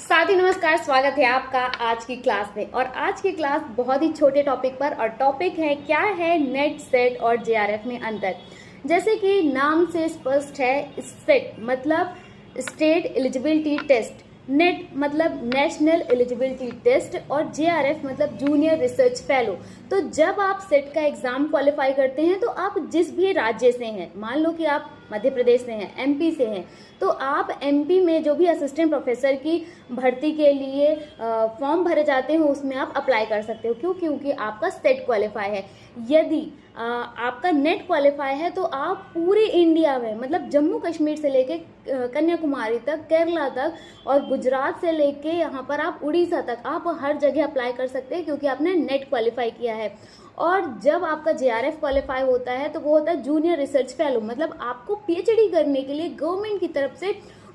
साथी नमस्कार, स्वागत है आपका आज की क्लास में। और आज की क्लास बहुत ही छोटे टॉपिक पर, और टॉपिक है क्या है नेट, सेट और जेआरएफ में अंतर। जैसे कि नाम से स्पष्ट है, सेट मतलब स्टेट एलिजिबिलिटी टेस्ट, नेट मतलब नेशनल एलिजिबिलिटी टेस्ट और जेआरएफ मतलब जूनियर रिसर्च फेलो। तो जब आप सेट का एग्जाम क्वालिफाई करते हैं तो आप जिस भी राज्य से हैं, मान लो कि आप मध्य प्रदेश से हैं, एमपी से हैं, तो आप एमपी में जो भी असिस्टेंट प्रोफेसर की भर्ती के लिए फॉर्म भरे जाते हैं उसमें आप अप्लाई कर सकते हो। क्यों? क्योंकि आपका सेट क्वालिफाई है। यदि आपका नेट क्वालिफाई है तो आप पूरे इंडिया में मतलब जम्मू कश्मीर से लेके कन्याकुमारी तक, केरला तक और गुजरात से लेके यहाँ पर आप उड़ीसा तक, आप हर जगह अप्लाई कर सकते हैं क्योंकि आपने नेट क्वालिफाई किया है। और जब आपका जेआरएफ क्वालिफाई होता है तो वो होता है जूनियर रिसर्च फेलो, मतलब आपको पीएचडी करने के लिए गवर्नमेंट की तरफ से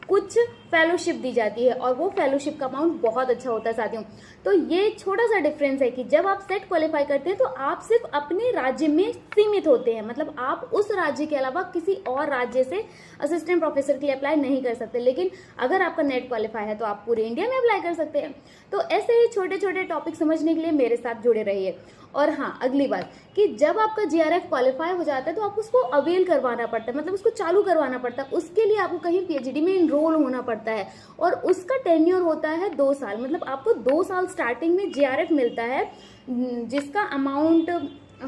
कुछ फेलोशिप दी जाती है और वो फेलोशिप का अमाउंट बहुत अच्छा होता है साथियों। तो ये छोटा सा डिफरेंस है कि जब आप सेट क्वालिफाई करते हैं तो आप सिर्फ अपने राज्य में सीमित होते हैं, मतलब आप उस राज्य के अलावा किसी और राज्य से असिस्टेंट प्रोफेसर के लिए अप्लाई नहीं कर सकते। लेकिन अगर आपका नेट क्वालिफाई है तो आप पूरे इंडिया में अप्लाई कर सकते हैं। तो ऐसे ही छोटे छोटे टॉपिक समझने के लिए मेरे साथ जुड़े रहिए। और हाँ, अगली बात कि जब आपका जेआरएफ क्वालिफाई हो जाता है तो आप उसको अवेल करवाना पड़ता है, मतलब उसको चालू करवाना पड़ता है। उसके लिए आपको कहीं पीएचडी में इनरोल होना पड़ता है और उसका टेन्योर होता है 2 साल, मतलब आपको 2 साल स्टार्टिंग में जेआरएफ मिलता है जिसका अमाउंट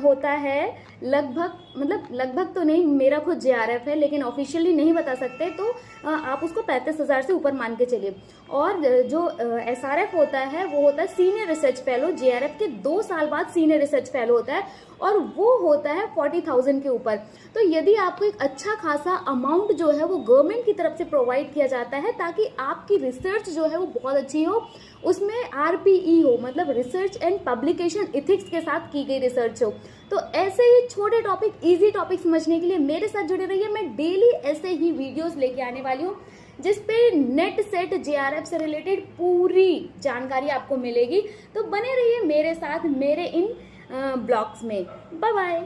होता है लगभग तो नहीं, मेरा खुद जेआरएफ है लेकिन ऑफिशियली नहीं बता सकते, तो आप उसको 35,000 से ऊपर मान के चलिए। और जो एसआरएफ होता है वो होता है सीनियर रिसर्च फेलो, जेआरएफ के 2 साल बाद सीनियर रिसर्च फेलो होता है और वो होता है 40,000 के ऊपर। तो यदि आपको एक अच्छा खासा अमाउंट जो है वो गवर्नमेंट की तरफ से प्रोवाइड किया जाता है ताकि आपकी रिसर्च जो है वो बहुत अच्छी हो, उसमें आरपीई हो, मतलब रिसर्च एंड पब्लिकेशन इथिक्स के साथ की गई रिसर्च हो। तो ऐसे ही छोटे टॉपिक, इजी टॉपिक समझने के लिए मेरे साथ जुड़े रहिए। मैं डेली ऐसे ही वीडियोस लेके आने वाली हूँ जिसपे नेट, सेट, जेआरएफ से रिलेटेड पूरी जानकारी आपको मिलेगी। तो बने रहिए मेरे साथ मेरे इन ब्लॉग्स में। Bye bye.